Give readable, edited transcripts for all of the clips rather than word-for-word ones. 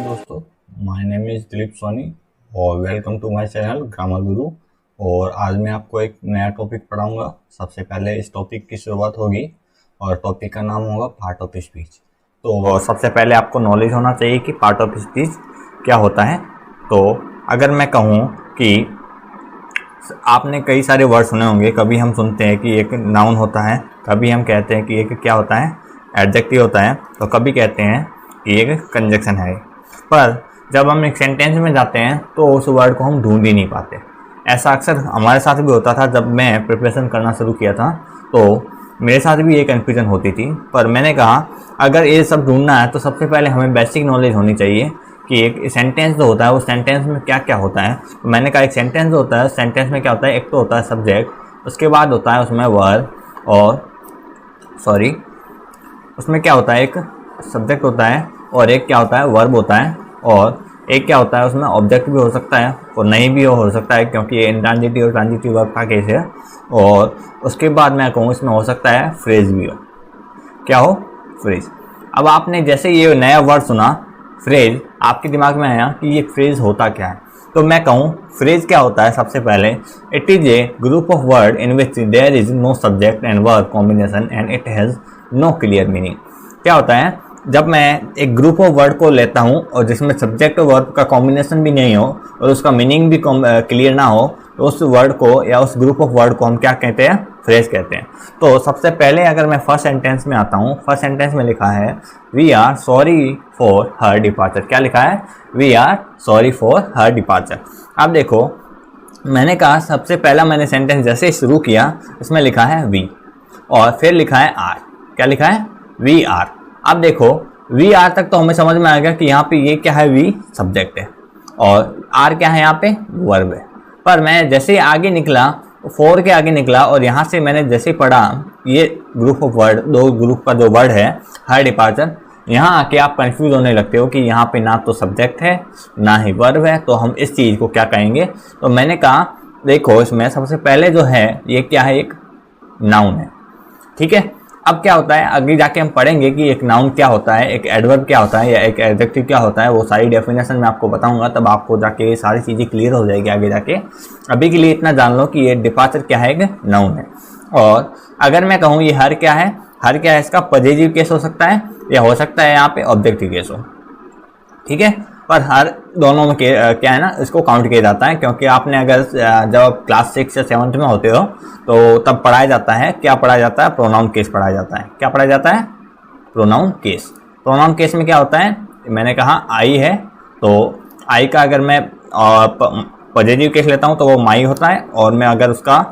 दोस्तों, my name is Dilip Soni और welcome to my channel grammar guru. और आज मैं आपको एक नया टॉपिक पढ़ाऊंगा। सबसे पहले इस टॉपिक की शुरुआत होगी और टॉपिक का नाम होगा पार्ट ऑफ स्पीच। तो सबसे पहले आपको नॉलेज होना चाहिए कि पार्ट ऑफ स्पीच क्या होता है। तो अगर मैं कहूँ कि आपने कई सारे वर्ड सुने होंगे, कभी हम सुनते हैं कि एक नाउन होता है, कभी हम कहते हैं कि एक क्या होता है, एडजेक्टिव होता है, तो कभी कहते हैं कि एक कंजक्शन है। पर जब हम एक सेंटेंस में जाते हैं तो उस वर्ड को हम ढूंढ ही नहीं पाते। ऐसा अक्सर हमारे साथ भी होता था। जब मैं प्रिपरेशन करना शुरू किया था तो मेरे साथ भी ये कन्फ्यूजन होती थी। पर मैंने कहा अगर ये सब ढूंढना है तो सबसे पहले हमें बेसिक नॉलेज होनी चाहिए कि एक सेंटेंस जो होता है उस सेंटेंस में क्या क्या होता है। तो मैंने कहा एक सेंटेंस जो होता है, सेंटेंस में क्या होता है, एक तो होता है सब्जेक्ट, उसके बाद होता है उसमें वर्ब, और उसमें क्या होता है, एक सब्जेक्ट होता है और एक क्या होता है, वर्ब होता है, और एक क्या होता है उसमें ऑब्जेक्ट भी हो सकता है और नहीं भी हो सकता है, क्योंकि ये इंट्रांजिटिव और ट्रांजिटिव वर्ब का केस है। और उसके बाद मैं कहूँ इसमें हो सकता है फ्रेज भी हो। क्या हो? फ्रेज। अब आपने जैसे ये नया वर्ड सुना फ्रेज, आपके दिमाग में आया कि ये फ्रेज होता क्या है। तो मैं कहूँ फ्रेज क्या होता है। सबसे पहले it is a group of word in which there is no subject and verb combination and it has no clear meaning. क्या होता है, जब मैं एक ग्रुप ऑफ वर्ड को लेता हूँ और जिसमें सब्जेक्ट और वर्ब का कॉम्बिनेशन भी नहीं हो और उसका मीनिंग भी क्लियर ना हो, तो उस वर्ड को या उस ग्रुप ऑफ वर्ड को हम क्या कहते हैं, फ्रेज कहते हैं। तो सबसे पहले अगर मैं फर्स्ट सेंटेंस में आता हूँ, फर्स्ट सेंटेंस में लिखा है we are sorry for her departure. क्या लिखा है? We are sorry for her departure. अब देखो, मैंने कहा सबसे पहला मैंने सेंटेंस जैसे शुरू किया इसमें लिखा है वी और फिर लिखा है आर। क्या लिखा है? We are. अब देखो वी आर तक तो हमें समझ में आ गया कि यहाँ पे ये क्या है, वी सब्जेक्ट है और आर क्या है, यहाँ पे वर्ब है। पर मैं जैसे आगे निकला, फोर के आगे निकला और यहाँ से मैंने जैसे पढ़ा ये ग्रुप ऑफ वर्ड, दो ग्रुप का जो वर्ड है हर डिपार्चर, यहाँ आके आप कंफ्यूज होने लगते हो कि यहाँ पे ना तो सब्जेक्ट है ना ही वर्ब है, तो हम इस चीज़ को क्या कहेंगे। तो मैंने कहा देखो इसमें सबसे पहले जो है ये क्या है, एक नाउन है। ठीक है, अब क्या होता है, आगे जाके हम पढ़ेंगे कि एक नाउन क्या होता है, एक एडवर्ब क्या होता है या एक एडजेक्टिव क्या होता है। वो सारी डेफिनेशन मैं आपको बताऊंगा, तब आपको जाके सारी चीज़ें क्लियर हो जाएगी आगे जाके। अभी के लिए इतना जान लो कि ये डिपार्चर क्या है, एक नाउन है। और अगर मैं कहूँ ये हर क्या है, हर क्या है, इसका पॉजिटिव केस हो सकता है या हो सकता है यहाँ पे ऑब्जेक्टिव केस हो। ठीक है, पर हर दोनों में क्या है ना, इसको काउंट किया जाता है, क्योंकि आपने अगर जब क्लास 6 या 7 में होते हो तो तब पढ़ाया जाता है, क्या पढ़ाया जाता है, प्रोनाउन केस पढ़ाया जाता है। क्या पढ़ाया जाता है? Pronoun case. प्रोनाउन केस में क्या होता है, मैंने कहा आई है, तो आई का अगर मैं पॉजिटिव केस लेता हूँ तो वो माई होता है, और मैं अगर उसका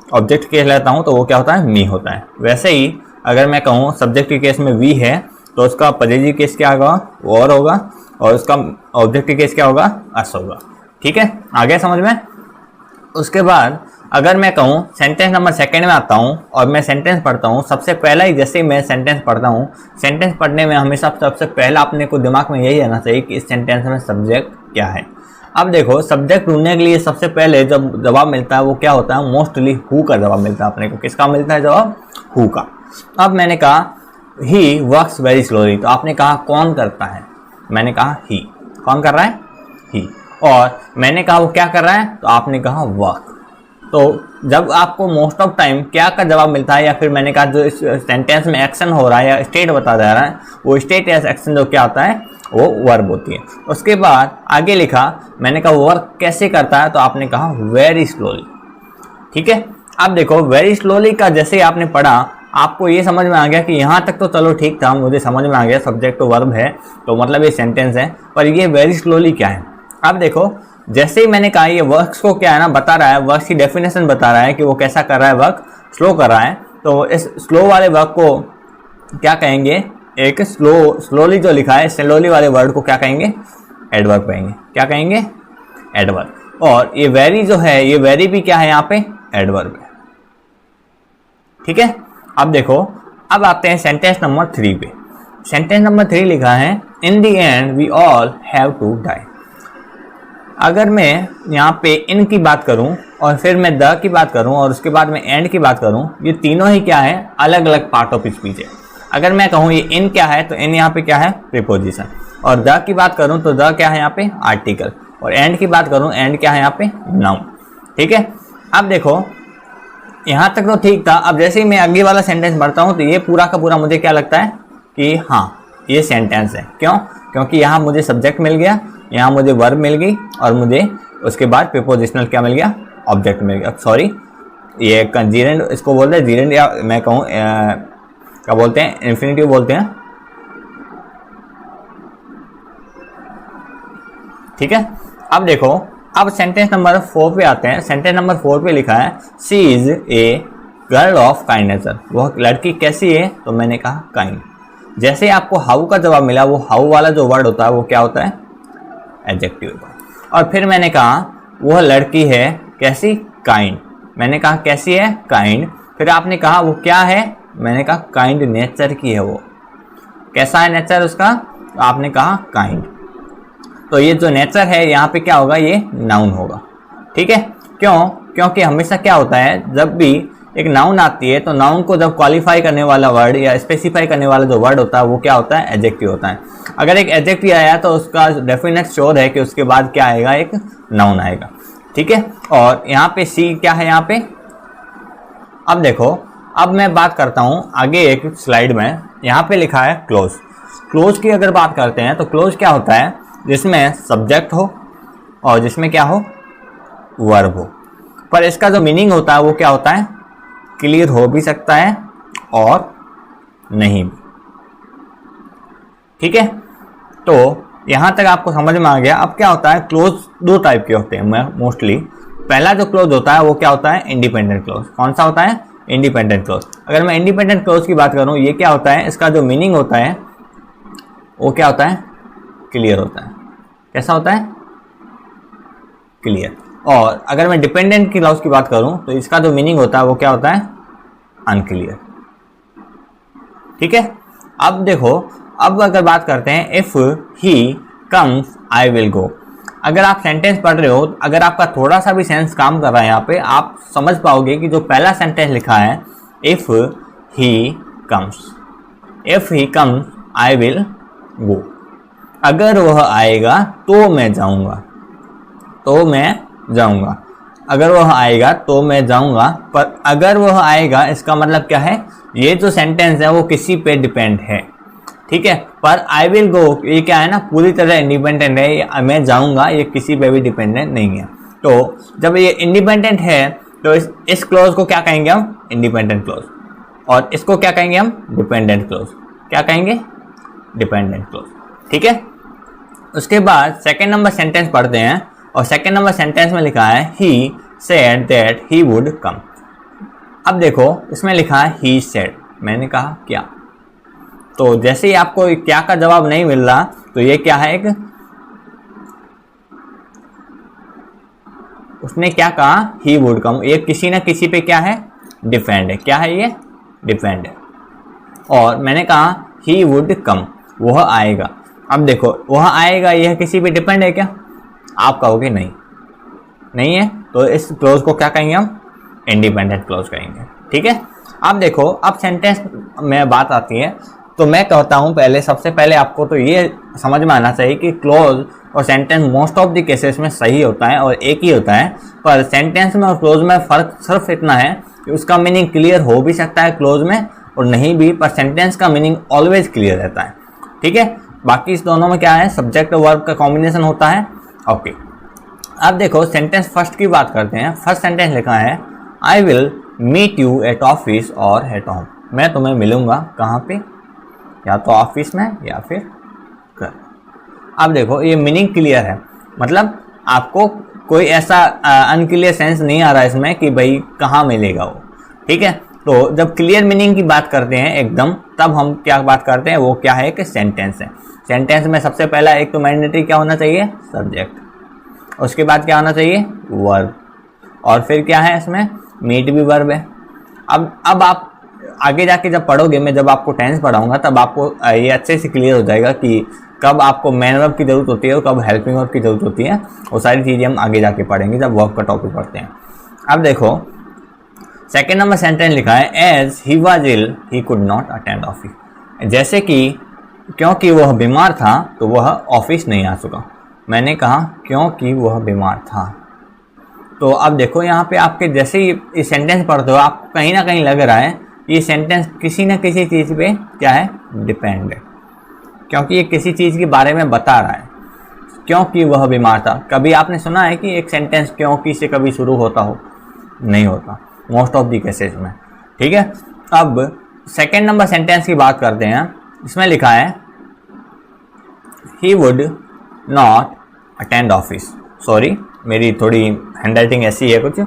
ऑब्जेक्ट केस लेता हूँ तो वो क्या होता है, मी होता है। वैसे ही अगर मैं कहूँ सब्जेक्ट के केस में वी है तो उसका पॉजिटिव केस क्या होगा, वो और होगा, और उसका ऑब्जेक्टिव केस क्या होगा, अस होगा। ठीक है, आगे समझ में। उसके बाद अगर मैं कहूँ सेंटेंस नंबर सेकंड में आता हूँ और मैं सेंटेंस पढ़ता हूँ, सबसे पहला ही जैसे मैं सेंटेंस पढ़ता हूँ, सेंटेंस पढ़ने में हमेशा सबसे पहला अपने को दिमाग में यही रहना चाहिए कि इस सेंटेंस में सब्जेक्ट क्या है। अब देखो सब्जेक्ट ढूंढने के लिए सबसे पहले जब जवाब मिलता है वो क्या होता है, मोस्टली हु का जवाब मिलता है अपने को। किसका मिलता है जवाब? हु का। अब मैंने कहा ही वर्क्स वेरी स्लोली, तो आपने कहा कौन करता है, मैंने कहा ही। कौन कर रहा है? ही। और मैंने कहा वो क्या कर रहा है, तो आपने कहा वर्क। तो जब आपको मोस्ट ऑफ टाइम क्या का जवाब मिलता है, या फिर मैंने कहा जो इस सेंटेंस में एक्शन हो रहा है या स्टेट बता जा रहा है, वो स्टेट या एक्शन जो क्या होता है, वो वर्ब होती है। उसके बाद आगे लिखा, मैंने कहा वर्क कैसे करता है, तो आपने कहा वेरी स्लोली। ठीक है, अब देखो वेरी स्लोली का जैसे ही आपने पढ़ा, आपको ये समझ में आ गया कि यहाँ तक तो चलो ठीक था, मुझे समझ में आ गया सब्जेक्ट तो वर्ब है, तो मतलब ये सेंटेंस है। पर ये वेरी स्लोली क्या है? अब देखो जैसे ही मैंने कहा ये वर्क्स को क्या है ना बता रहा है, वर्क्स की डेफिनेशन बता रहा है कि वो कैसा कर रहा है, वर्क स्लो कर रहा है। तो इस स्लो वाले वर्क को क्या कहेंगे, एक स्लोली जो लिखा है, स्लोली वाले वर्ड को क्या कहेंगे, एडवर्ब कहेंगे। क्या कहेंगे? एडवर्ब। और ये वेरी जो है, ये वेरी भी क्या है, यहाँ पे एडवर्ब है। ठीक है, अब देखो, अब आते हैं सेंटेंस नंबर 3 पे। सेंटेंस नंबर 3 लिखा है in the end we all have to die. अगर मैं यहाँ पे इन की बात करूँ और फिर मैं द की बात करूँ और उसके बाद मैं एंड की बात करूँ, ये तीनों ही क्या है, अलग अलग पार्ट ऑफ स्पीच है। अगर मैं कहूँ ये इन क्या है, तो इन यहाँ पे क्या है, प्रीपोजिशन। और द की बात करूं तो द क्या है यहाँ पे आर्टिकल, और एंड की बात करूं एंड क्या है यहाँ पे नाउन। ठीक है, अब देखो यहाँ तक तो ठीक था। अब जैसे ही मैं आगे वाला सेंटेंस पढ़ता हूँ तो ये पूरा का पूरा मुझे क्या लगता है कि हाँ ये सेंटेंस है। क्यों? क्योंकि यहाँ मुझे सब्जेक्ट मिल गया, यहाँ मुझे वर्ब मिल गई, और मुझे उसके बाद प्रीपोजिशनल क्या मिल गया, ऑब्जेक्ट मिल गया। सॉरी ये जीरेंड इसको बोलते हैं, जीरेंड या मैं कहूँ क्या बोलते हैं, इन्फिनिटिव बोलते हैं। ठीक है, अब देखो अब सेंटेंस नंबर 4 पे आते हैं। सेंटेंस नंबर 4 पे लिखा है she is a girl of kind nature, वह लड़की कैसी है, तो मैंने कहा काइंड। जैसे आपको हाउ का जवाब मिला, वो हाउ वाला जो वर्ड होता है वो क्या होता है, एडजेक्टिव होता है। और फिर मैंने कहा वह लड़की है कैसी, काइंड। मैंने कहा कैसी है, काइंड। फिर आपने कहा वो क्या है, मैंने कहा काइंड नेचर की है। वो कैसा है नेचर उसका, तो आपने कहा काइंड। तो ये जो नेचर है यहाँ पे क्या होगा, ये नाउन होगा। ठीक है, क्यों? क्योंकि हमेशा क्या होता है जब भी एक नाउन आती है तो नाउन को जब क्वालिफाई करने वाला वर्ड या स्पेसिफाई करने वाला जो वर्ड होता है वो क्या होता है, एडजेक्टिव होता है। अगर एक एडजेक्टिव आया तो उसका डेफिनेट श्योर है कि उसके बाद क्या आएगा, एक नाउन आएगा। ठीक है, और यहाँ पे सी क्या है यहाँ पे। अब देखो अब मैं बात करता हूँ आगे एक स्लाइड में, यहाँ पे लिखा है क्लोज। क्लोज की अगर बात करते हैं तो क्लोज क्या होता है, जिसमें सब्जेक्ट हो और जिसमें क्या हो, वर्ब हो। पर इसका जो मीनिंग होता है वो क्या होता है, क्लियर हो भी सकता है और नहीं भी। ठीक है, तो यहां तक आपको समझ में आ गया। अब क्या होता है, क्लोज दो टाइप के होते हैं मोस्टली। पहला जो क्लोज होता है वो क्या होता है, इंडिपेंडेंट क्लोज। कौन सा होता है, इंडिपेंडेंट क्लोज। अगर मैं इंडिपेंडेंट क्लोज की बात करूं, ये क्या होता है, इसका जो मीनिंग होता है वो क्या होता है, क्लियर होता है। कैसा होता है, क्लियर। और अगर मैं डिपेंडेंट क्लॉज की बात करूं तो इसका जो मीनिंग होता है वो क्या होता है, अनक्लियर। ठीक है, अब देखो अब अगर बात करते हैं if he comes I will go. अगर आप सेंटेंस पढ़ रहे हो, अगर आपका थोड़ा सा भी सेंस काम कर रहा है यहाँ पे, आप समझ पाओगे कि जो पहला सेंटेंस लिखा है if he comes, if he comes I will go. अगर वह आएगा तो मैं जाऊंगा, तो मैं जाऊंगा। अगर वह आएगा तो मैं जाऊंगा, पर अगर वह आएगा इसका मतलब क्या है, ये जो सेंटेंस है वो किसी पे डिपेंड है। ठीक है, पर आई विल गो ये क्या है ना, पूरी तरह इंडिपेंडेंट है। मैं जाऊंगा ये किसी पे भी डिपेंडेंट नहीं है। तो जब ये इंडिपेंडेंट है तो इस क्लोज को क्या कहेंगे हम, इंडिपेंडेंट क्लोज। और इसको क्या कहेंगे हम, डिपेंडेंट क्लोज। क्या कहेंगे, डिपेंडेंट क्लोज। ठीक है, उसके बाद सेकेंड नंबर सेंटेंस पढ़ते हैं, और सेकेंड नंबर सेंटेंस में लिखा है he said that he would come. अब देखो इसमें लिखा है ही सेड, मैंने कहा क्या। तो जैसे ही आपको क्या का जवाब नहीं मिल रहा तो ये क्या है, एक उसने क्या कहा, ही वुड कम। ये किसी ना किसी पे क्या है, डिपेंड है। क्या है ये, डिपेंड है। और मैंने कहा ही वुड कम, वह आएगा। अब देखो वह आएगा यह किसी पे डिपेंड है क्या, आप कहोगे नहीं, नहीं है। तो इस क्लोज को क्या कहेंगे हम, इंडिपेंडेंट क्लोज कहेंगे। ठीक है, अब देखो अब सेंटेंस में बात आती है तो मैं कहता हूं पहले सबसे पहले आपको तो ये समझ में आना चाहिए कि क्लोज और sentence most of the cases में सही होता है और एक ही होता है। पर सेंटेंस में और क्लोज में फ़र्क सिर्फ इतना है कि उसका मीनिंग क्लियर हो भी सकता है क्लोज में और नहीं भी, पर सेंटेंस का मीनिंग ऑलवेज क्लियर रहता है। ठीक है, बाकी इस दोनों में क्या है, सब्जेक्ट और वर्ब का कॉम्बिनेशन होता है। ओके, अब देखो सेंटेंस फर्स्ट की बात करते हैं। फर्स्ट सेंटेंस लिखा है I will meet you at office और एट होम। मैं तुम्हें मिलूंगा कहाँ पे, या तो ऑफिस में या फिर घर। अब देखो ये मीनिंग क्लियर है, मतलब आपको कोई ऐसा अनक्लियर सेंस नहीं आ रहा है इसमें कि भाई कहाँ मिलेगा वो। ठीक है, तो जब क्लियर मीनिंग की बात करते हैं एकदम, तब हम क्या बात करते हैं, वो क्या है कि सेंटेंस है। सेंटेंस में सबसे पहला एक तो मैंडेटरी क्या होना चाहिए, सब्जेक्ट। उसके बाद क्या होना चाहिए, वर्ब। और फिर क्या है इसमें, मीट भी वर्ब है। अब आप आगे जाके जब पढ़ोगे, मैं जब आपको टेंस पढ़ाऊंगा तब आपको ये अच्छे से क्लियर हो जाएगा कि कब आपको मेन वर्ब की जरूरत होती है और कब हेल्पिंग वर्ब की जरूरत होती है। वो सारी चीज़ें हम आगे जाके पढ़ेंगे जब वर्ब का टॉपिक पढ़ते हैं। अब देखो सेकेंड नंबर सेंटेंस लिखा है as he was ill he could not attend office. जैसे कि क्योंकि वह बीमार था तो वह ऑफिस नहीं आ सका। मैंने कहा क्योंकि वह बीमार था। तो अब देखो यहाँ पे आपके जैसे ही ये सेंटेंस पढ़ते हो आप कहीं ना कहीं लग रहा है ये सेंटेंस किसी न किसी चीज़ पे क्या है, डिपेंड है, क्योंकि ये किसी चीज़ के बारे में बता रहा है। क्योंकि वह बीमार था, कभी आपने सुना है कि एक सेंटेंस क्योंकि से कभी शुरू होता हो? नहीं होता मोस्ट ऑफ दी केसेस में। ठीक है, अब सेकेंड नंबर सेंटेंस की बात करते हैं। इसमें लिखा है he would not attend office. Sorry, मेरी थोड़ी हैंडराइटिंग ऐसी है कुछ,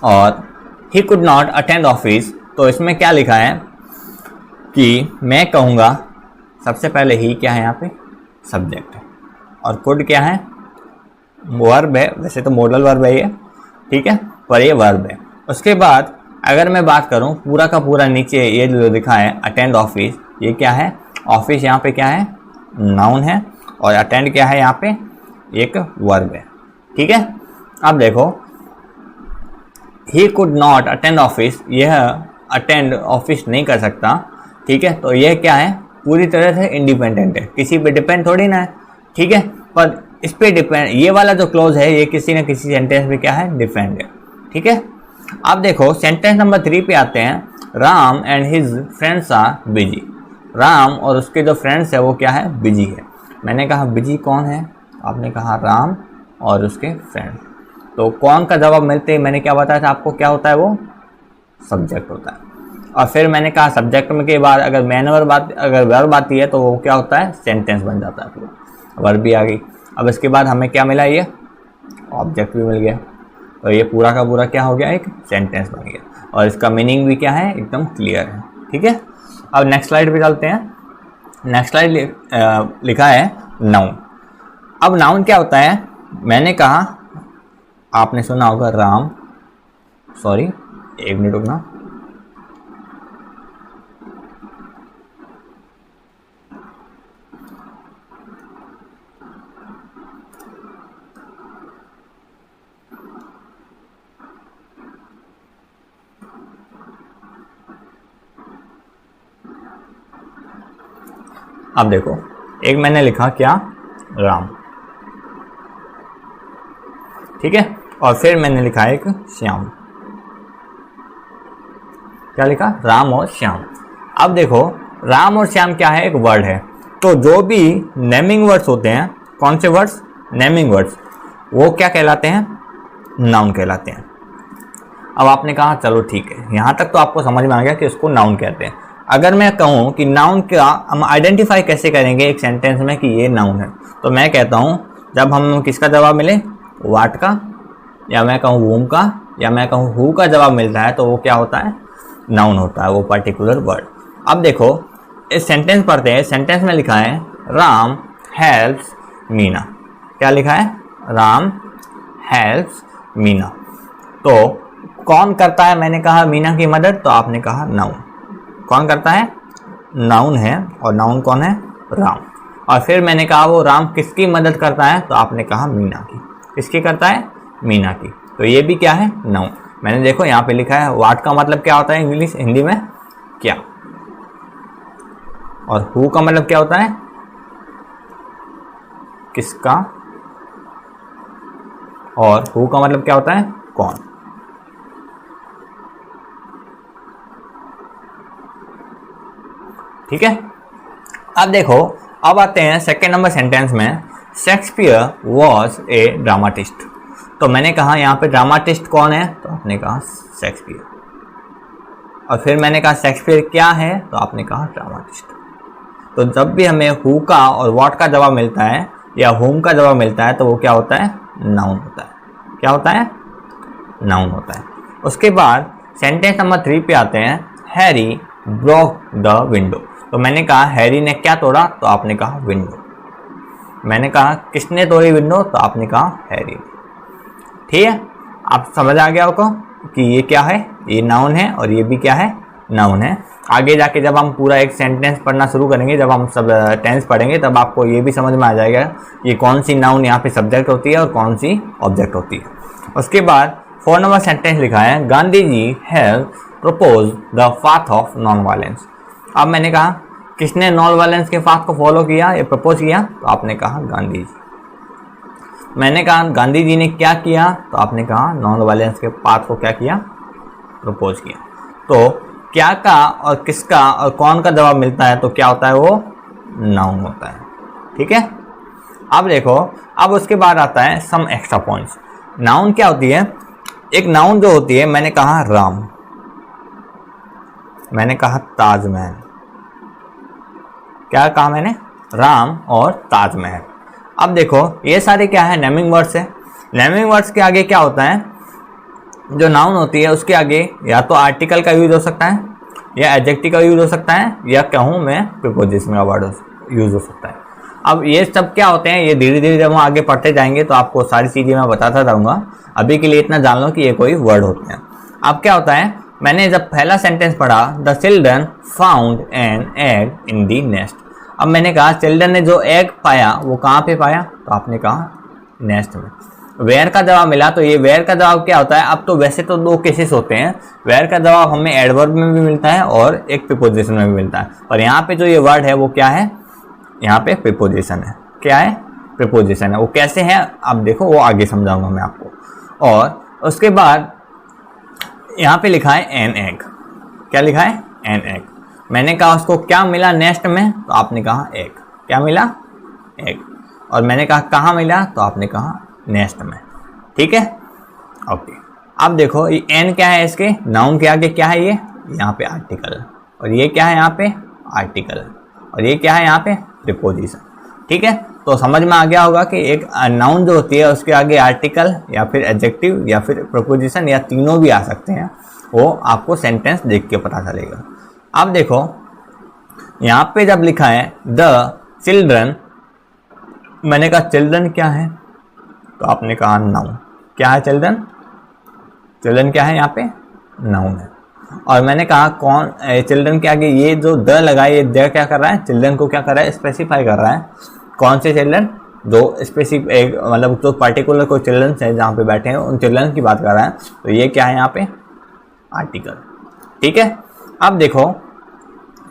और ही कुड नॉट अटेंड ऑफिस। तो इसमें क्या लिखा है कि मैं कहूँगा, सबसे पहले ही क्या है यहाँ पे, सब्जेक्ट है, और कुड क्या है, वर्ब है। वैसे तो मॉडल वर्ब है ये, ठीक है, पर ये वर्ब है। उसके बाद अगर मैं बात करूँ पूरा का पूरा नीचे ये जो लिखा है अटेंड ऑफिस, ये क्या है, ऑफिस यहाँ पे क्या है, नाउन है, और अटेंड क्या है यहाँ पे, एक वर्ब है। ठीक है, अब देखो ही कुड नॉट अटेंड ऑफिस, यह अटेंड ऑफिस नहीं कर सकता। ठीक है, तो यह क्या है, पूरी तरह से इंडिपेंडेंट है, किसी पे डिपेंड थोड़ी ना है। ठीक है, पर इस पे डिपेंड, ये वाला जो क्लोज है ये किसी न किसी सेंटेंस में क्या है, डिपेंड है। ठीक है, अब देखो सेंटेंस नंबर 3 पे आते हैं। Ram and his friends are busy. Ram और उसके जो फ्रेंड्स है वो क्या है, बिजी है। मैंने कहा बिजी कौन है, आपने कहा राम और उसके फ्रेंड्स। तो कौन का जवाब मिलते ही मैंने क्या बताया था आपको, क्या होता है वो, सब्जेक्ट होता है। और फिर मैंने कहा सब्जेक्ट में के बाद अगर अगर वर्ब आती है तो वो क्या होता है, सेंटेंस बन जाता है पूरा, वर्ब भी आ गई। अब इसके बाद हमें क्या मिला, ये ऑब्जेक्ट भी मिल गया, तो ये पूरा का पूरा क्या हो गया, एक सेंटेंस बन गया, और इसका मीनिंग भी क्या है, एकदम क्लियर है। ठीक है, अब नेक्स्ट स्लाइड पे चलते हैं। नेक्स्ट स्लाइड लिखा है नाउन। अब नाउन क्या होता है, मैंने कहा, आपने सुना होगा राम, सॉरी एक मिनट रुकना, अब देखो एक मैंने लिखा क्या, राम, ठीक है, और फिर मैंने लिखा एक श्याम। क्या लिखा, राम और श्याम। अब देखो राम और श्याम क्या है, एक वर्ड है। तो जो भी नेमिंग वर्ड्स होते हैं, कौन से वर्ड्स, नेमिंग वर्ड्स, वो क्या कहलाते हैं, नाउन कहलाते हैं। अब आपने कहा चलो ठीक है, यहाँ तक तो आपको समझ में आ गया कि उसको नाउन कहते हैं। अगर मैं कहूँ कि नाउन का हम आइडेंटिफाई कैसे करेंगे एक सेंटेंस में कि ये नाउन है, तो मैं कहता हूँ जब हम किसका जवाब मिले, व्हाट का, या मैं कहूँ वूम का, या मैं कहूँ हु का जवाब मिलता है, तो वो क्या होता है, नाउन होता है वो पर्टिकुलर वर्ड। अब देखो इस सेंटेंस पढ़ते हैं। सेंटेंस में लिखा है राम हेल्प्स मीना। क्या लिखा है, राम हेल्प्स मीना। तो कौन करता है, मैंने कहा मीना की मदद, तो आपने कहा नाउन। कौन करता है, नाउन है, और नाउन कौन है, राम। और फिर मैंने कहा वो राम किसकी मदद करता है, तो आपने कहा मीना की। किसकी करता है, मीना की। तो ये भी क्या है, नाउन। मैंने देखो यहाँ पे लिखा है व्हाट का मतलब क्या होता है इंग्लिश, हिंदी में क्या, और हु का मतलब क्या होता है, किसका, और हु का मतलब क्या होता है, कौन। ठीक है, अब देखो अब आते हैं सेकेंड नंबर सेंटेंस में। Shakespeare was a dramatist. तो मैंने कहा यहाँ पे ड्रामाटिस्ट कौन है, तो आपने कहा शेक्सपियर। और फिर मैंने कहा शेक्सपियर क्या है, तो आपने कहा ड्रामाटिस्ट। तो जब भी हमें हु का और व्हाट का जवाब मिलता है या हुम का जवाब मिलता है, तो वो क्या होता है, नाउन होता है। क्या होता है, नाउन होता है। उसके बाद सेंटेंस नंबर 3 पे आते हैं। Harry Brook the window. तो मैंने कहा हैरी ने क्या तोड़ा, तो आपने कहा विंडो। मैंने कहा किसने तोड़ी विंडो, तो आपने कहा हैरी। ठीक है, आप समझ आ गया आपको कि ये क्या है, ये नाउन है, और ये भी क्या है, नाउन है। आगे जाके जब हम पूरा एक सेंटेंस पढ़ना शुरू करेंगे, जब हम सब टेंस पढ़ेंगे, तब आपको ये भी समझ में आ जाएगा ये कौन सी नाउन यहाँ पे सब्जेक्ट होती है और कौन सी ऑब्जेक्ट होती है। उसके बाद 4 नंबर सेंटेंस लिखा है Gandhi ji have propose the path of non violence. अब मैंने कहा किसने नॉन वायलेंस के पाथ को फॉलो किया या प्रपोज किया? तो आपने कहा गांधी जी। मैंने कहा गांधी जी ने क्या किया? तो आपने कहा नॉन वायलेंस के पाथ को क्या किया? प्रपोज किया। तो क्या का और किसका और कौन का जवाब मिलता है तो क्या होता है? वो नाउन होता है। ठीक है, अब देखो, अब उसके बाद आता है सम एक्स्ट्रा पॉइंट्स। नाउन क्या होती है? एक नाउन जो होती है, मैंने कहा राम, मैंने कहा ताजमहल। क्या कहा मैंने? राम और ताजमहल। अब देखो ये सारे क्या है? नेमिंग वर्ड्स है। नेमिंग वर्ड्स के आगे क्या होता है? जो नाउन होती है उसके आगे या तो आर्टिकल का यूज हो सकता है, या एडजेक्टिव का यूज हो सकता है, या कहूँ मैं प्रीपोजिशन का वर्ड यूज हो सकता है। अब ये सब क्या होते हैं, ये धीरे धीरे जब हम आगे पढ़ते जाएंगे तो आपको सारी चीज़ें मैं बताता जाऊँगा। अभी के लिए इतना जान लो कि ये कोई वर्ड होते हैं। अब क्या होता है, मैंने जब पहला सेंटेंस पढ़ा, the children found an egg in the nest. अब मैंने कहा चिल्ड्रन ने जो एग पाया वो कहाँ पे पाया? तो आपने कहा नेस्ट में। वेयर का जवाब मिला, तो ये वेयर का जवाब क्या होता है? अब तो वैसे तो दो केसेस होते हैं, वेयर का जवाब हमें एडवर्ब में भी मिलता है और एक प्रीपोजिशन में भी मिलता है। पर यहाँ पे जो ये वर्ड है वो क्या है? यहाँ पे प्रीपोजिशन है। क्या है? प्रीपोजिशन है। वो कैसे है अब देखो, वो आगे समझाऊंगा मैं आपको। और उसके बाद यहाँ पे लिखा है एन एग। क्या लिखा है? An egg. मैंने कहा उसको क्या मिला नेस्ट में? तो आपने कहा एग। क्या मिला? एग। और मैंने कहा कहाँ मिला? तो आपने कहा नेस्ट में। ठीक है, ओके। अब देखो ये एन क्या है? इसके नाउन के आगे क्या है? ये यहाँ पे आर्टिकल, और ये क्या है? यहाँ पे आर्टिकल, और ये क्या है? यहाँ पे प्रीपोजिशन। ठीक है, तो समझ में आ गया होगा कि एक नाउन जो होती है उसके आगे आर्टिकल या फिर एडजेक्टिव या फिर प्रीपोजिशन या तीनों भी आ सकते हैं। वो आपको सेंटेंस देख के पता चलेगा। अब देखो यहाँ पे जब लिखा है द चिल्ड्रन, मैंने कहा चिल्ड्रन क्या है? तो आपने कहा नाउन। क्या है चिल्ड्रन? चिल्ड्रन क्या है? यहाँ पे नाउन है। और मैंने कहा कौन? चिल्ड्रन के आगे ये जो द लगा है, ये द क्या कर रहा है? चिल्ड्रन को क्या कर रहा है? स्पेसिफाई कर रहा है। कौन से चिल्ड्रन? जो स्पेसिफिक मतलब जो पार्टिकुलर कोई चिल्ड्रन है जहाँ पे बैठे हैं उन चिल्ड्रन की बात कर रहा है। तो ये क्या है? यहाँ पे आर्टिकल। ठीक है, अब देखो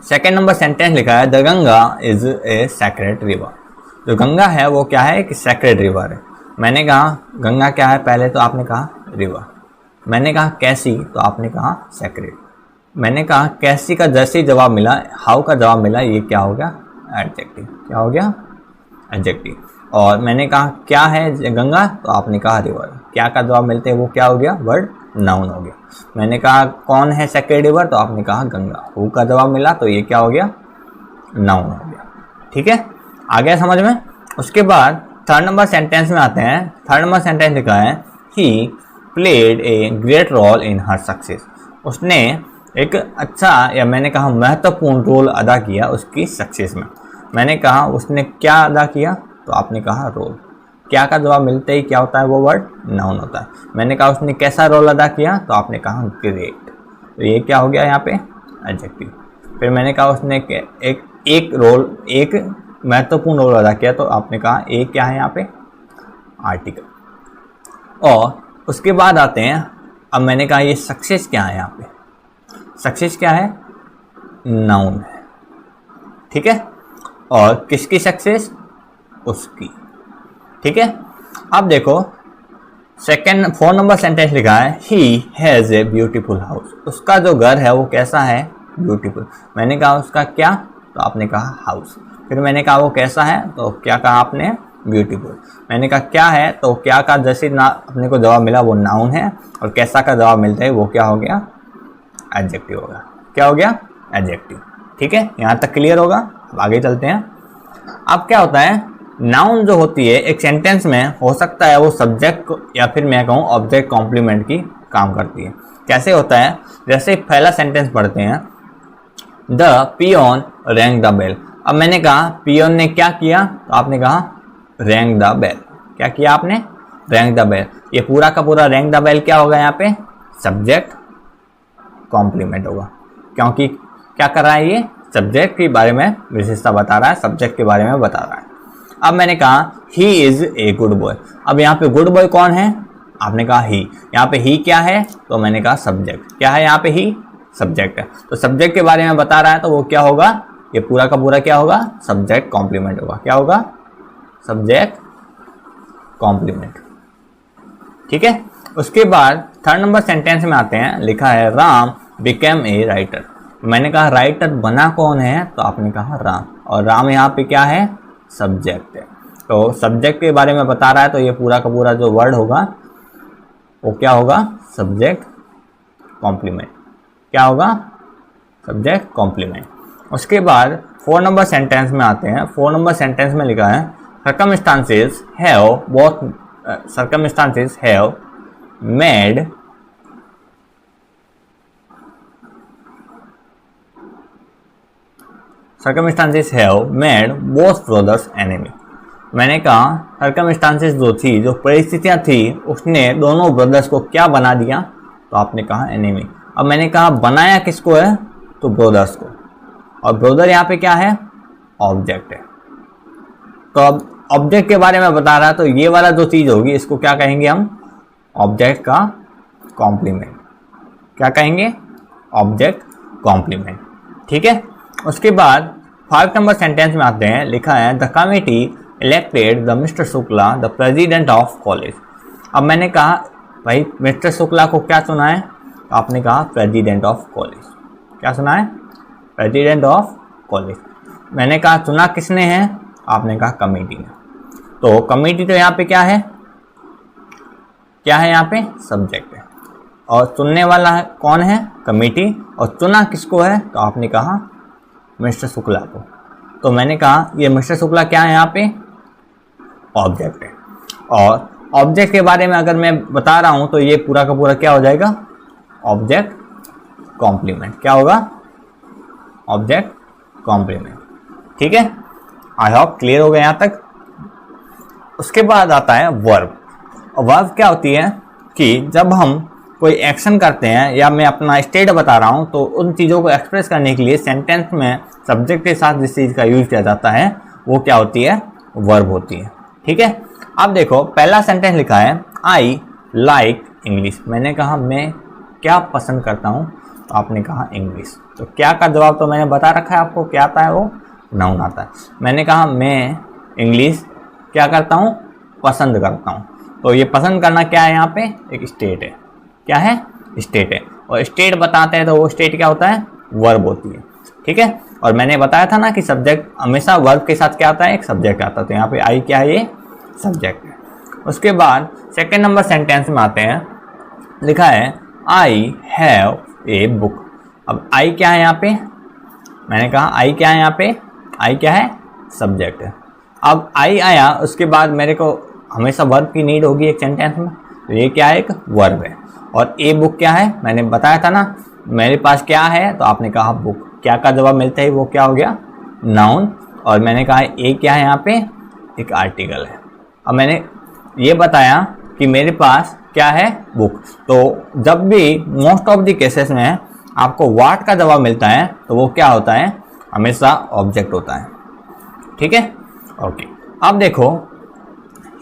सेकेंड नंबर सेंटेंस लिखा है the Ganga is a sacred river. जो गंगा है वो क्या है? कि सैक्रेड रिवर है। मैंने कहा गंगा क्या है? पहले तो आपने कहा रिवर। मैंने कहा कैसी? तो आपने कहा सैक्रेड। मैंने कहा कैसी का जैसे जवाब मिला, हाउ का जवाब मिला, ये क्या हो गया? एडजेक्टिव। क्या हो गया? एडजेक्टिव। और मैंने कहा क्या है गंगा? तो आपने कहा रिवर। क्या का जवाब मिलते हैं वो क्या हो गया? वर्ड नाउन हो गया। मैंने कहा कौन है सैक्रेड रिवर? तो आपने कहा गंगा। हु का जवाब मिला तो ये क्या हो गया? नाउन हो गया। ठीक है, आ गया समझ में? उसके बाद थर्ड नंबर सेंटेंस में आते हैं। थर्ड नंबर सेंटेंस लिखा है he played a great role in her success. उसने एक अच्छा या मैंने कहा महत्वपूर्ण रोल अदा किया उसकी सक्सेस में। मैंने कहा उसने क्या अदा किया? तो आपने कहा रोल। क्या का जवाब मिलते ही क्या होता है? वो वर्ड नाउन होता है। मैंने कहा उसने कैसा रोल अदा किया? तो आपने कहा ग्रेट। तो ये क्या हो गया? यहाँ पे एडजेक्टिव। फिर मैंने कहा उसने एक महत्वपूर्ण रोल अदा किया। तो आपने कहा एक क्या है? यहाँ पे आर्टिकल। और उसके बाद आते हैं, अब मैंने कहा ये सक्सेस क्या है? यहाँ पे सक्सेस क्या है? नाउन है। ठीक है, और किसकी सक्सेस? उसकी। ठीक है, अब देखो सेकेंड 4 नंबर सेंटेंस लिखा है he has a beautiful house. उसका जो घर है वो कैसा है? ब्यूटीफुल। मैंने कहा उसका क्या? तो आपने कहा हाउस। फिर मैंने कहा वो कैसा है? तो क्या कहा आपने? ब्यूटीफुल। मैंने कहा क्या है? तो क्या का जैसे ना अपने को जवाब मिला वो नाउन है, और कैसा का जवाब मिलता है वो क्या हो गया? एडजेक्टिव होगा। क्या हो गया? एडजेक्टिव। ठीक है, यहाँ तक क्लियर होगा? अब आगे चलते हैं। अब क्या होता है, नाउन जो होती है एक सेंटेंस में हो सकता है वो सब्जेक्ट या फिर मैं कहूँ ऑब्जेक्ट कॉम्प्लीमेंट की काम करती है। कैसे होता है? जैसे पहला सेंटेंस पढ़ते हैं the peon rang the bell. अब मैंने कहा पियोन ने क्या किया? तो आपने कहा रैंग द बेल। क्या किया आपने? Rang the bell. ये पूरा का पूरा रैंग द बेल क्या होगा? यहाँ पे सब्जेक्ट कॉम्प्लीमेंट होगा, क्योंकि क्या कर रहा है? ये सब्जेक्ट के बारे में विशेषता बता रहा है, सब्जेक्ट के बारे में बता रहा है। अब मैंने कहा he is a good boy. अब यहाँ पे गुड बॉय कौन है? आपने कहा ही। यहाँ पे ही क्या है? तो मैंने कहा सब्जेक्ट। क्या है यहाँ पे? ही सब्जेक्ट है। तो सब्जेक्ट के बारे में बता रहा है तो वो क्या होगा? ये पूरा का पूरा क्या होगा, सब्जेक्ट कॉम्प्लीमेंट होगा। क्या होगा, सब्जेक्ट कॉम्प्लीमेंट। ठीक है, उसके बाद थर्ड नंबर सेंटेंस में आते हैं, लिखा है राम बिकेम ए राइटर। मैंने कहा राइटर बना कौन है, तो आपने कहा राम, और राम यहाँ पे क्या है, सब्जेक्ट है। तो सब्जेक्ट के बारे में बता रहा है, तो ये पूरा का पूरा जो वर्ड होगा वो क्या होगा, सब्जेक्ट कॉम्प्लीमेंट। क्या होगा, सब्जेक्ट कॉम्प्लीमेंट। उसके बाद 4 नंबर सेंटेंस में आते हैं। 4 नंबर सेंटेंस में लिखा है circumstances have made both brothers enemy। मैंने कहा सर्कमस्टांसेस जो थी, जो परिस्थितियां थी, उसने दोनों ब्रदर्स को क्या बना दिया, तो आपने कहा एनिमी। अब मैंने कहा बनाया किसको है, तो ब्रदर्स को, और ब्रदर यहाँ पे क्या है, ऑब्जेक्ट है। तो अब ऑब्जेक्ट के बारे में बता रहा है, तो ये वाला जो चीज होगी इसको क्या कहेंगे हम, ऑब्जेक्ट का कॉम्प्लीमेंट। क्या कहेंगे, ऑब्जेक्ट कॉम्प्लीमेंट। ठीक है, उसके बाद 5 नंबर सेंटेंस में आते हैं, लिखा है the committee elected the mister Shukla the president of college. अब मैंने कहा भाई मिस्टर शुक्ला को क्या सुना है, तो आपने कहा प्रेसिडेंट ऑफ कॉलेज। क्या सुना है, प्रेसिडेंट ऑफ कॉलेज। मैंने कहा चुना किसने है, आपने कहा कमेटी ने। तो कमेटी तो यहाँ पे क्या है, क्या है, यहाँ पे सब्जेक्ट है, और चुनने वाला है कौन है, कमेटी, और चुना किसको है, तो आपने कहा मिस्टर शुक्ला को। तो मैंने कहा ये मिस्टर शुक्ला क्या है, यहाँ पे ऑब्जेक्ट है। और ऑब्जेक्ट के बारे में अगर मैं बता रहा हूँ, तो ये पूरा का पूरा क्या हो जाएगा, ऑब्जेक्ट कॉम्प्लीमेंट। क्या होगा, ऑब्जेक्ट कॉम्प्लीमेंट। ठीक है, आई होप क्लियर हो गया यहाँ तक। उसके बाद आता है वर्ब। और वर्ब क्या होती है कि जब हम कोई एक्शन करते हैं, या मैं अपना स्टेट बता रहा हूँ, तो उन चीज़ों को एक्सप्रेस करने के लिए सेंटेंस में सब्जेक्ट के साथ जिस चीज़ का यूज किया जाता है वो क्या होती है, वर्ब होती है। ठीक है, अब देखो पहला सेंटेंस लिखा है आई लाइक इंग्लिश। मैंने कहा मैं क्या पसंद करता हूँ, तो आपने कहा इंग्लिश। तो क्या का जवाब तो मैंने बता रखा है आपको, क्या आता है, वो नाउन आता है। मैंने कहा मैं इंग्लिश क्या करता हूँ, पसंद करता हूँ। तो ये पसंद करना क्या है, यहाँ पे एक स्टेट है। क्या है, स्टेट है, और स्टेट बताते हैं तो वो स्टेट क्या होता है, वर्ब होती है। ठीक है, और मैंने बताया था ना कि सब्जेक्ट हमेशा वर्ब के साथ क्या आता है, एक सब्जेक्ट आता है। तो यहाँ पे आई क्या है, ये सब्जेक्ट है। उसके बाद 2 नंबर सेंटेंस में आते हैं, लिखा है आई हैव ए बुक। अब आई क्या है यहाँ पे, मैंने कहा आई क्या है यहाँ पे, आई क्या है, सब्जेक्ट है। अब आई आया, उसके बाद मेरे को हमेशा वर्ब की नीड होगी एक सेंटेंस में, तो ये क्या है, एक वर्ब है। और ए बुक क्या है, मैंने बताया था ना मेरे पास क्या है, तो आपने कहा बुक। क्या का जवाब मिलता है, वो क्या हो गया, नाउन। और मैंने कहा ए क्या है, यहाँ पे एक आर्टिकल है। अब मैंने ये बताया कि मेरे पास क्या है, बुक। तो जब भी मोस्ट ऑफ द केसेस में आपको व्हाट का जवाब मिलता है, तो वो क्या होता है, हमेशा ऑब्जेक्ट होता है। ठीक है, ओके। अब देखो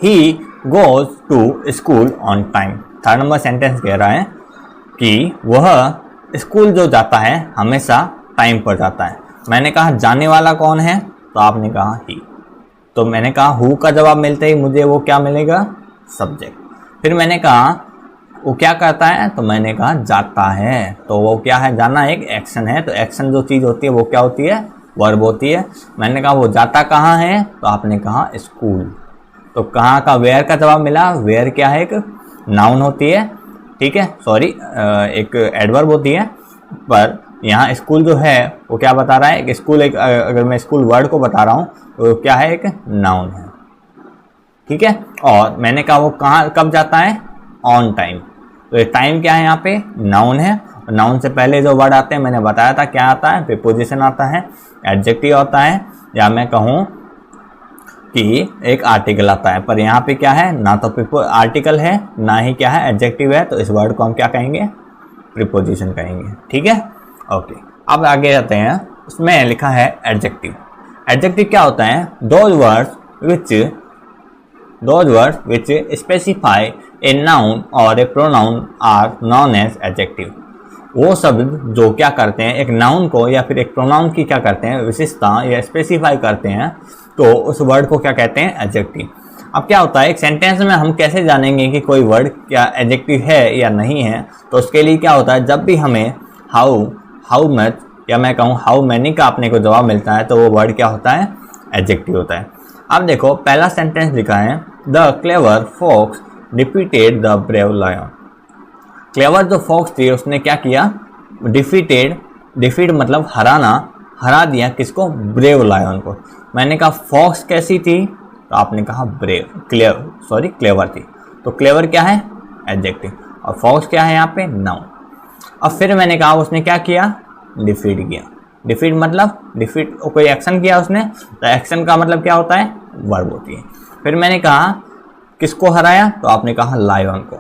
he goes to school on time. 3rd number sentence कह रहा है कि वह स्कूल जो जाता है हमेशा टाइम पर जाता है। मैंने कहा जाने वाला कौन है, तो आपने कहा ही। तो मैंने कहा हु का जवाब मिलते ही मुझे वो क्या मिलेगा, सब्जेक्ट। फिर मैंने कहा वो क्या करता है, तो मैंने कहा जाता है। तो वो क्या है, जाना एक एक्शन है। तो एक्शन जो चीज़ होती है वो क्या होती है, वर्ब होती है। मैंने कहा वो जाता कहाँ है, तो आपने कहा स्कूल। तो कहाँ का, वेयर का जवाब मिला। वेयर क्या है, एक नाउन होती है। ठीक है, सॉरी एक एडवर्ब होती है। पर यहाँ स्कूल जो है वो क्या बता रहा है, एक स्कूल, एक अगर मैं स्कूल वर्ड को बता रहा हूँ तो क्या है, एक नाउन है। ठीक है, और मैंने कहा वो कहाँ कब जाता है, ऑन टाइम। तो ये टाइम क्या है, यहाँ पे नाउन है। नाउन से पहले जो वर्ड आते हैं मैंने बताया था क्या आता है, प्रीपोजिशन आता है, एडजेक्टिव आता है, या मैं कहूँ कि एक आर्टिकल आता है। पर यहाँ पे क्या है, ना तो आर्टिकल है ना ही क्या है, एडजेक्टिव है। तो इस वर्ड को हम क्या कहेंगे, प्रीपोजिशन कहेंगे। ठीक है, ओके। अब आगे जाते हैं, उसमें लिखा है एडजेक्टिव। एडजेक्टिव क्या होता है, those words which specify a noun और a pronoun are known as adjective. वो शब्द जो क्या करते हैं एक नाउन को या फिर एक प्रोनाउन की क्या करते हैं विशेषता या स्पेसिफाई करते हैं, तो उस वर्ड को क्या कहते हैं एडजेक्टिव। अब क्या होता है एक सेंटेंस में हम कैसे जानेंगे कि कोई वर्ड क्या एडजेक्टिव है या नहीं है, तो उसके लिए क्या होता है जब भी हमें हाउ मच या मैं कहूँ हाउ मैनी का अपने को जवाब मिलता है तो वो वर्ड क्या होता है एडजेक्टिव होता है। अब देखो पहला सेंटेंस लिखा है the clever fox defeated the brave lion. Clever जो फॉक्स थी उसने क्या किया डिफीट मतलब हरा दिया किसको ब्रेव लायन को। मैंने कहा फॉक्स कैसी थी तो आपने कहा क्लेवर थी, तो क्लेवर क्या है एडजेक्टिव और फॉक्स क्या है यहाँ पे नाउन। अब फिर मैंने कहा उसने क्या किया डिफीट किया। डिफीट कोई एक्शन किया उसने, तो एक्शन का मतलब क्या होता है वर्ब होती है। फिर मैंने कहा किसको हराया तो आपने कहा लायन को।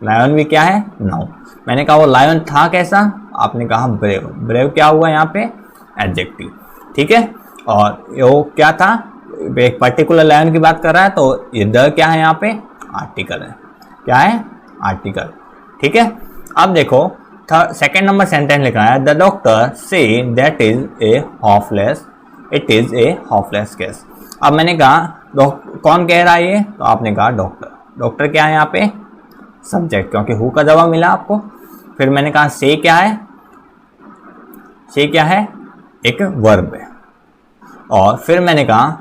लायन भी क्या है नाउन। मैंने कहा वो लायन था कैसा, आपने कहा ब्रेव क्या हुआ यहाँ पे एडजेक्टिव। ठीक है, और वो क्या था एक पर्टिकुलर लायन की बात कर रहा है, तो ये द क्या है यहाँ पे आर्टिकल है। क्या है आर्टिकल। ठीक है, अब देखो सेकेंड नंबर सेंटेंस लिखा है the doctor say that it is A hopeless case. अब मैंने कहा कौन कह रहा है ये, तो आपने कहा डॉक्टर क्या है यहाँ पे सब्जेक्ट, क्योंकि हु का जवाब मिला आपको। फिर मैंने कहा से क्या है एक वर्ब है। और फिर मैंने कहा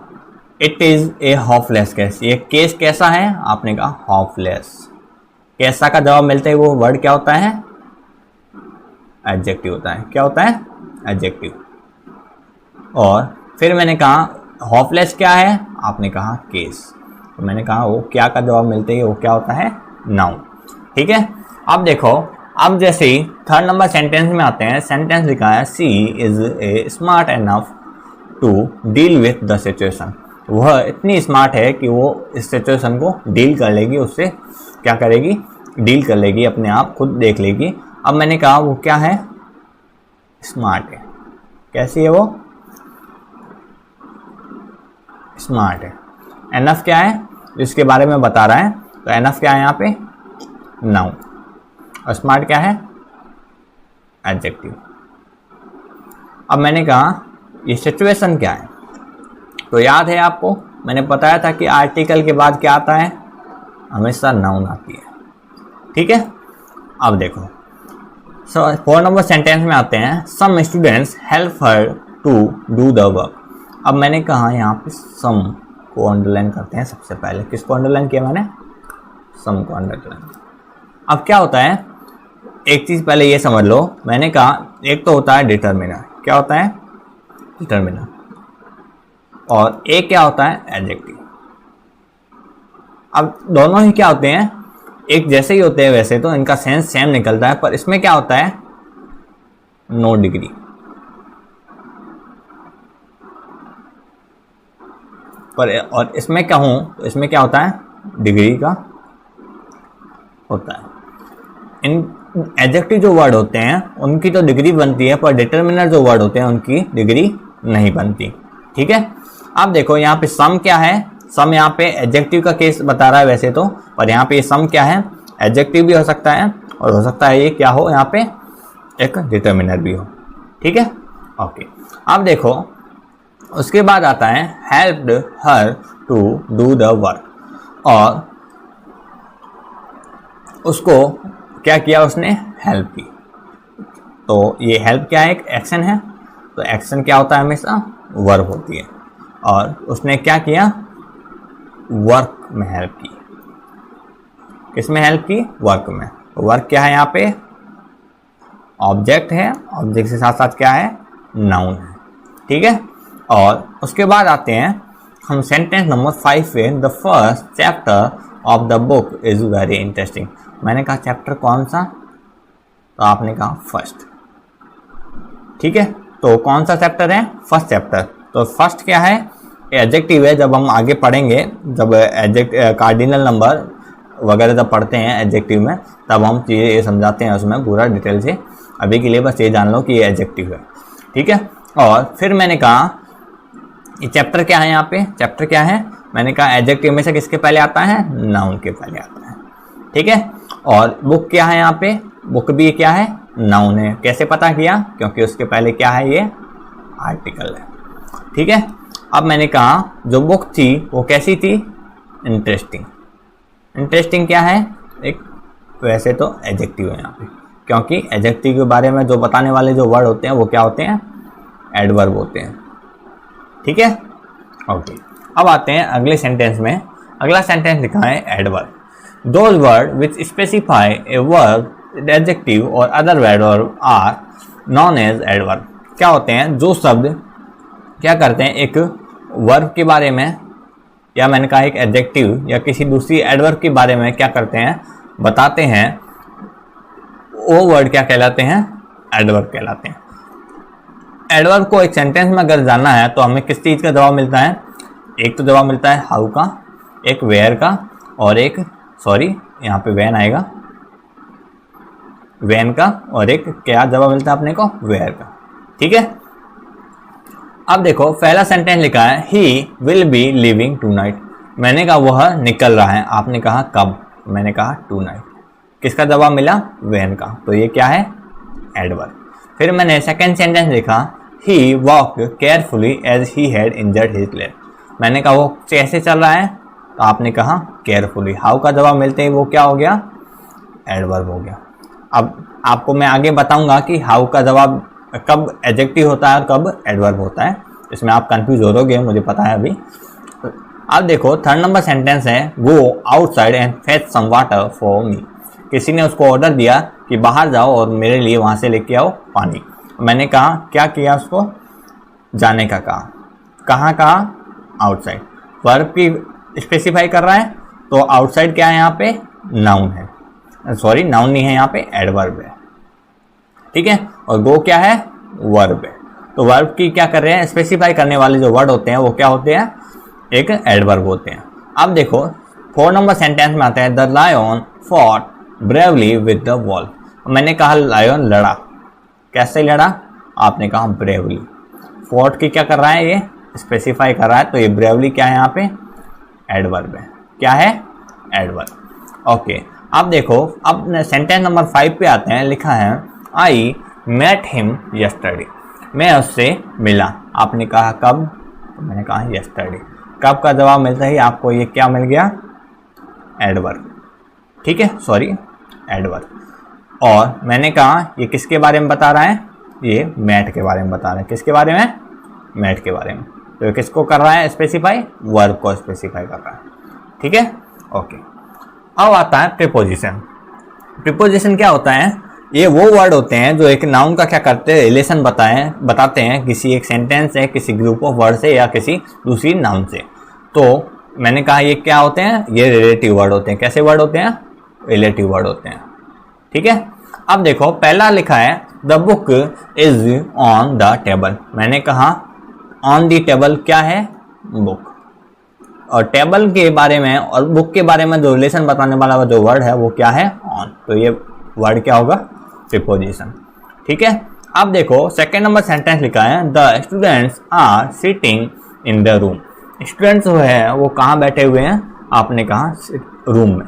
it is A hopeless case, ये केस कैसा है, आपने कहा हॉपलेस। कैसा का जवाब मिलते ही वो वर्ड क्या होता है एडजेक्टिव होता है। क्या होता है एडजेक्टिव। और फिर मैंने कहा हॉपलेस क्या है, आपने कहा केस, तो मैंने कहा वो क्या का जवाब मिलते ही वो क्या होता है नाउन। ठीक है, अब देखो अब जैसे ही थर्ड नंबर सेंटेंस में आते हैं, सेंटेंस लिखा है she is a smart enough to deal with the situation. वह इतनी स्मार्ट है कि वो इस सिचुएशन को डील कर लेगी, उससे क्या करेगी डील कर लेगी, अपने आप खुद देख लेगी। अब मैंने कहा वो क्या है स्मार्ट है। कैसी है वो स्मार्ट है। एनफ क्या है जिसके बारे में बता रहा है, तो एनफ क्या है यहाँ पे नाउन और स्मार्ट क्या है एडजेक्टिव। अब मैंने कहा ये सिचुएशन क्या है, तो याद है आपको मैंने बताया था कि आर्टिकल के बाद क्या आता है हमेशा नाउन आती है। ठीक है, अब देखो 4 नंबर सेंटेंस में आते हैं some students help her to do the work. अब मैंने कहा यहाँ पे सम को अंडरलाइन करते हैं सबसे पहले। किसको अंडरलाइन किया मैंने सम को अंडरलाइन। अब क्या होता है एक चीज़ पहले ये समझ लो, मैंने कहा एक तो होता है डिटर्मिनर। क्या होता है डिटर्मिनर, और एक क्या होता है एडजेक्टिव। अब दोनों ही क्या होते हैं एक जैसे ही होते हैं, वैसे तो इनका सेंस सेम निकलता है, पर इसमें क्या होता है नो डिग्री। पर और इसमें कहूँ तो इसमें क्या होता है डिग्री का होता है। इन एडजेक्टिव जो वर्ड होते हैं उनकी तो डिग्री बनती है, पर डिटर्मिनर जो वर्ड होते हैं उनकी डिग्री नहीं बनती। ठीक है, अब देखो यहाँ पे सम क्या है, सम यहाँ पे एडजेक्टिव का केस बता रहा है वैसे तो, पर यहाँ पे सम क्या है एडजेक्टिव भी हो सकता है और हो सकता है ये क्या हो यहाँ पे एक डिटर्मिनर भी हो। ठीक है, ओके। अब देखो उसके बाद आता है helped her to do the work, और उसको क्या किया उसने हेल्प की। तो ये हेल्प क्या है एक एक्शन है, तो एक्शन क्या होता है हमेशा वर्ब होती है, और उसने क्या किया वर्क में हेल्प की। किसमें हेल्प की वर्क में। वर्क क्या है यहाँ पे ऑब्जेक्ट है, ऑब्जेक्ट के साथ साथ क्या है नाउन है। ठीक है, और उसके बाद आते हैं हम सेंटेंस नंबर 5 पे the first chapter of the book is very interesting. मैंने कहा चैप्टर कौन सा, तो आपने कहा फर्स्ट। ठीक है, तो कौन सा चैप्टर है फर्स्ट चैप्टर। तो फर्स्ट क्या है एडजेक्टिव है। जब हम आगे पढ़ेंगे, जब कार्डिनल नंबर वगैरह जब पढ़ते हैं एडजेक्टिव में, तब हम चीज़ें ये समझाते हैं उसमें पूरा डिटेल से। अभी के लिए बस ये जान लो कि ये एडजेक्टिव है। ठीक है, और फिर मैंने कहा ये चैप्टर क्या है, यहाँ पे चैप्टर क्या है, मैंने कहा एडजेक्टिव में से किसके पहले आता है नाउन के पहले आता है। ठीक है, और बुक क्या है यहाँ पे बुक भी क्या है नाउन है। कैसे पता किया? क्योंकि उसके पहले क्या है, ये आर्टिकल है। ठीक है, अब मैंने कहा जो बुक थी वो कैसी थी, इंटरेस्टिंग। इंटरेस्टिंग क्या है, एक वैसे तो एडजेक्टिव है यहाँ पे, क्योंकि एडजेक्टिव के बारे में जो बताने वाले जो वर्ड होते हैं वो क्या होते हैं, एडवर्ब होते हैं। ठीक है, ओके। अब आते हैं अगले सेंटेंस में। अगला सेंटेंस लिखा है adverb. Those word which specify a verb, adjective और other word are known as adverb. क्या होते हैं, जो शब्द क्या करते हैं, एक वर्ब के बारे में, या मैंने कहा एक एडजेक्टिव या किसी दूसरी एडवर्ब के बारे में क्या करते हैं, बताते हैं, वो वर्ड क्या कहलाते हैं, एडवर्ब कहलाते हैं। एडवर्ब को एक सेंटेंस में अगर जानना है तो हमें किस चीज़ का जवाब मिलता है, एक तो जवाब मिलता है हाउ का, एक वेयर का, और एक यहाँ पे वैन आएगा, वैन का, और एक क्या जवाब मिलता है अपने को, वेयर का। ठीक है, अब देखो पहला सेंटेंस लिखा है he will be living tonight. मैंने कहा वह निकल रहा है, आपने कहा कब, मैंने कहा टू नाइट। किसका जवाब मिला, वैन का, तो ये क्या है, एडवर्ब। फिर मैंने सेकंड सेंटेंस लिखा he walk carefully as he had injured his leg. मैंने कहा वो कैसे चल रहा है, तो आपने कहा केयरफुली। हाउ का जवाब मिलते ही वो क्या हो गया, एडवर्ब हो गया। अब आपको मैं आगे बताऊंगा कि हाउ का जवाब कब एडजेक्टिव होता है और कब एडवर्ब होता है, इसमें आप कंफ्यूज हो रहोगे, मुझे पता है अभी। अब देखो थर्ड नंबर सेंटेंस है go outside and fetch some water for me. किसी ने उसको ऑर्डर दिया कि बाहर जाओ और मेरे लिए वहाँ से लेके आओ पानी। मैंने कहा क्या किया, उसको जाने का कहा, कहाँ कहा, आउटसाइड। वर्ब की स्पेसिफाई कर रहा है, तो आउटसाइड क्या है यहाँ पे, नाउन है, नाउन नहीं है यहाँ पे, एडवर्ब है। ठीक है, और गो क्या है, वर्ब है। तो वर्ब की क्या कर रहे हैं, स्पेसिफाई करने वाले जो वर्ड होते हैं वो क्या होते हैं, एक एडवर्ब होते हैं। अब देखो 4 नंबर सेंटेंस में आता है the lion fought bravely with the wall. मैंने कहा लायन लड़ा, कैसे लड़ा, आपने कहा ब्रेवली। फॉट की क्या कर रहा है, ये स्पेसिफाई कर रहा है, तो ये ब्रेवली क्या है यहाँ पे, एडवर्ब है। क्या है, एडवर्ब। ओके, अब देखो अब सेंटेंस नंबर 5 पे आते हैं। लिखा है आई मेट हिम यस्टरडे। मैं उससे मिला, आपने कहा कब, तो मैंने कहा यस्टरडे। कब का जवाब मिलता ही आपको ये क्या मिल गया, एडवर्ब। ठीक है, एडवर्ब। और मैंने कहा ये किसके बारे में बता रहा है, ये मैट के बारे में बता रहा है। किसके बारे में, मैट के बारे में। तो किसको कर रहा है स्पेसिफाई, वर्ब को स्पेसिफाई कर रहा है। ठीक है, ओके। अब आता है प्रीपोजिशन। प्रीपोजिशन क्या होता है, ये वो वर्ड होते हैं जो एक नाउन का क्या करते हैं, रिलेशन बताते हैं किसी एक सेंटेंस से, किसी ग्रुप ऑफ वर्ड से, या किसी दूसरी नाउन से। तो मैंने कहा ये क्या होते हैं, ये रिलेटिव वर्ड होते हैं। कैसे वर्ड होते हैं, रिलेटिव वर्ड होते हैं। ठीक है, अब देखो पहला लिखा है the book is on the table. मैंने कहा ऑन द टेबल क्या है, बुक। और टेबल के बारे में और बुक के बारे में जो रिलेशन बताने वाला जो वर्ड है वो क्या है, ऑन। तो ये वर्ड क्या होगा, प्रीपोजिशन। ठीक है, अब देखो सेकेंड नंबर सेंटेंस लिखा है the students are sitting in the room. Students जो है वो कहाँ बैठे हुए हैं, आपने कहा रूम में,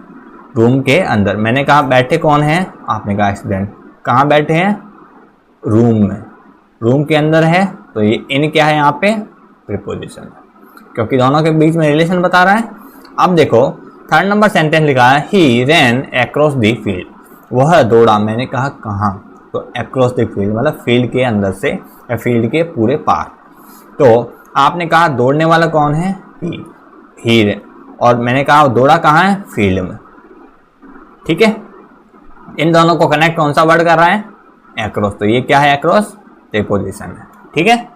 रूम के अंदर। मैंने कहा बैठे कौन है, आपने कहा स्टूडेंट। कहाँ बैठे हैं, रूम में, रूम के अंदर है। तो ये इन क्या है यहाँ पे, प्रीपोजिशन, क्योंकि दोनों के बीच में रिलेशन बता रहा है। अब देखो थर्ड नंबर सेंटेंस लिखा है ही रैन अक्रॉस द फील्ड। वह दौड़ा, मैंने कहा कहाँ, तो अक्रॉस द फील्ड मतलब फील्ड के अंदर से या फील्ड के पूरे पार। तो आपने कहा दौड़ने वाला कौन है, ही, और मैंने कहा दौड़ा कहाँ है, फील्ड में। ठीक है, इन दोनों को कनेक्ट कौन सा वर्ड कर रहा है, अक्रॉस। तो ये क्या है, अक्रॉस, प्रीपोजिशन है। ठीक है,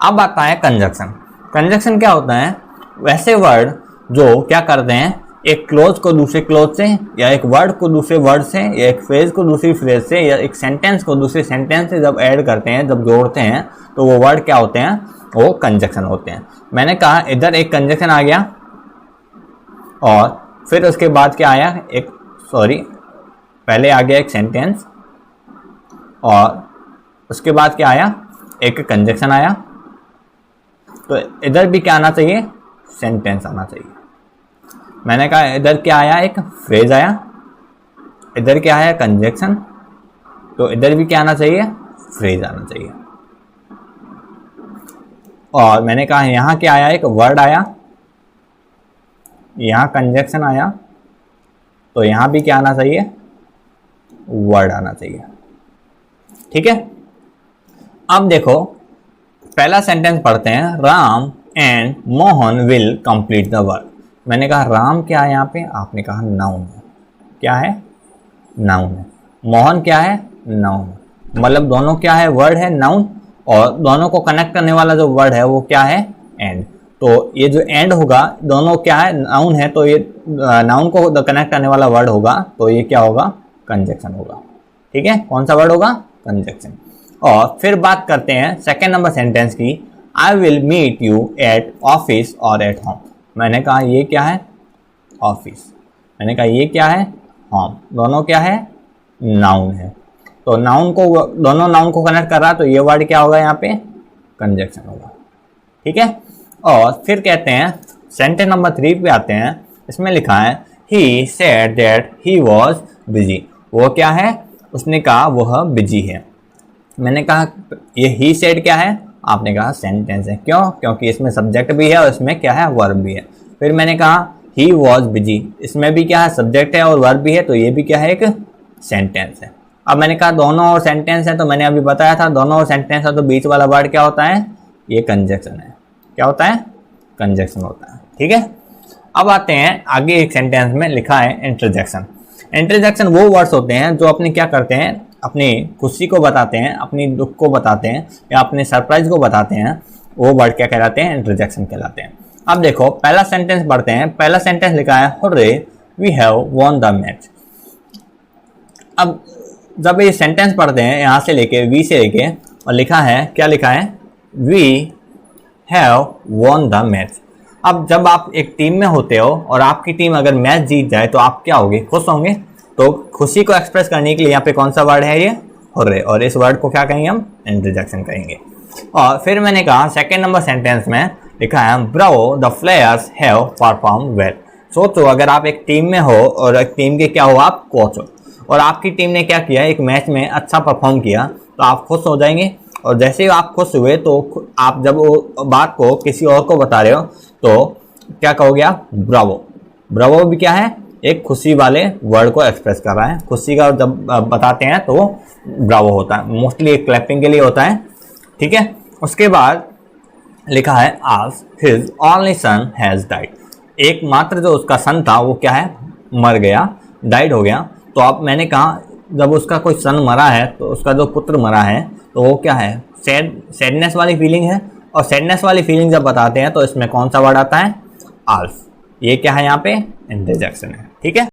अब आता है कंजक्शन। कंजक्शन क्या होता है, वैसे वर्ड जो क्या करते हैं, एक क्लोज को दूसरे क्लोज से, या एक वर्ड को दूसरे वर्ड से, या एक फ्रेज को दूसरी फ्रेज से, या एक सेंटेंस को दूसरे सेंटेंस से जब ऐड करते हैं, जब जोड़ते हैं, तो वो वर्ड क्या होते हैं, वो कंजक्शन होते हैं। मैंने कहा इधर एक कंजक्शन आ गया, और फिर उसके बाद क्या आया, पहले आ गया एक सेंटेंस, और उसके बाद क्या आया, एक कंजक्शन आया। तो इधर भी क्या आना चाहिए, सेंटेंस आना चाहिए। मैंने कहा इधर क्या आया, एक फ्रेज आया, इधर क्या आया, कंजक्शन, तो इधर भी क्या आना चाहिए, फ्रेज आना चाहिए। और मैंने कहा यहाँ क्या आया, एक वर्ड आया, यहाँ कंजक्शन आया, तो यहाँ भी क्या आना चाहिए, वर्ड आना चाहिए। ठीक है, अब देखो पहला सेंटेंस पढ़ते हैं, Ram and Mohan will complete the work. मैंने कहा राम क्या है यहाँ पे, आपने कहा नाउन है। क्या है, नाउन है। मोहन क्या है, नाउन है। मतलब दोनों क्या है, वर्ड है, नाउन, और दोनों को कनेक्ट करने वाला जो वर्ड है वो क्या है, एंड। तो ये जो एंड होगा, दोनों क्या है, नाउन है, तो ये नाउन को कनेक्ट करने वाला वर्ड होगा, तो ये क्या होगा, कंजक्शन होगा। ठीक है, कौन सा वर्ड होगा, कंजक्शन। और फिर बात करते हैं सेकेंड नंबर सेंटेंस की, I will meet you at office और एट होम। मैंने कहा ये क्या है, ऑफिस। मैंने कहा ये क्या है, होम। दोनों क्या है, नाउन है। तो नाउन को, दोनों नाउन को कनेक्ट कर रहा है, तो ये वर्ड क्या होगा यहाँ पे, कंजक्शन होगा। ठीक है, और फिर कहते हैं सेंटेंस नंबर 3 पे आते हैं। इसमें लिखा है he said that he was busy. वो क्या है, उसने कहा वह बिजी है। मैंने कहा ये ही सेड क्या है, आपने कहा सेंटेंस है। क्यों, क्योंकि इसमें सब्जेक्ट भी है और इसमें क्या है, वर्ब भी है। फिर मैंने कहा ही वॉज बिजी, इसमें भी क्या है, सब्जेक्ट है और वर्ब भी है, तो ये भी क्या है, एक सेंटेंस है। अब मैंने कहा दोनों और सेंटेंस है, तो मैंने अभी बताया था दोनों और सेंटेंस है, तो बीच वाला वर्ड क्या होता है, ये कंजक्शन है। क्या होता है, कंजक्शन होता है। ठीक है, अब आते हैं आगे, एक सेंटेंस में लिखा है इंटरजेक्शन। इंटरजेक्शन वो वर्ड्स होते हैं जो अपने क्या करते हैं, अपनी खुशी को बताते हैं, अपनी दुख को बताते हैं, या अपने सरप्राइज को बताते हैं। वो वर्ड क्या कहलाते हैं, इंटरजेक्शन कहलाते हैं। अब देखो पहला सेंटेंस पढ़ते हैं। पहला सेंटेंस लिखा है hurray we have won the match. अब जब ये सेंटेंस पढ़ते हैं, यहाँ से लेके वी से लेके, और लिखा है, क्या लिखा है, we have won the match. अब जब आप एक टीम में होते हो और आपकी टीम अगर मैच जीत जाए तो आप क्या होंगे, खुश होंगे। तो खुशी को एक्सप्रेस करने के लिए यहाँ पे कौन सा वर्ड है, ये हुर्रे, और इस वर्ड को क्या कहेंगे हम, इंटरजेक्शन कहेंगे। और फिर मैंने कहा सेकेंड नंबर सेंटेंस में लिखा है Bravo the players have perform well. सोचो अगर आप एक टीम में हो और एक टीम के क्या हो, आप कोच हो, और आपकी टीम ने क्या किया, एक मैच में अच्छा परफॉर्म किया, तो आप खुश हो जाएंगे। और जैसे ही आप खुश हुए तो आप जब वो बात को किसी और को बता रहे हो तो क्या कहोगे आप, ब्रावो। ब्रावो भी क्या है, एक खुशी वाले वर्ड को एक्सप्रेस कर रहा है। खुशी का जब बताते हैं तो ब्रावो होता है, मोस्टली क्लैपिंग के लिए होता है। ठीक है, उसके बाद लिखा है आज his only son has died. एकमात्र जो उसका सन था वो क्या है, मर गया, डाइड हो गया। तो अब मैंने कहा जब उसका कोई सन मरा है, तो उसका जो पुत्र मरा है, तो वो क्या है, सैडनेस वाली फीलिंग है। और सैडनेस वाली फीलिंग जब बताते हैं तो इसमें कौन सा वर्ड आता है, आल्फ। ये क्या है यहाँ पे, इंटरजेक्शन है। ठीक है।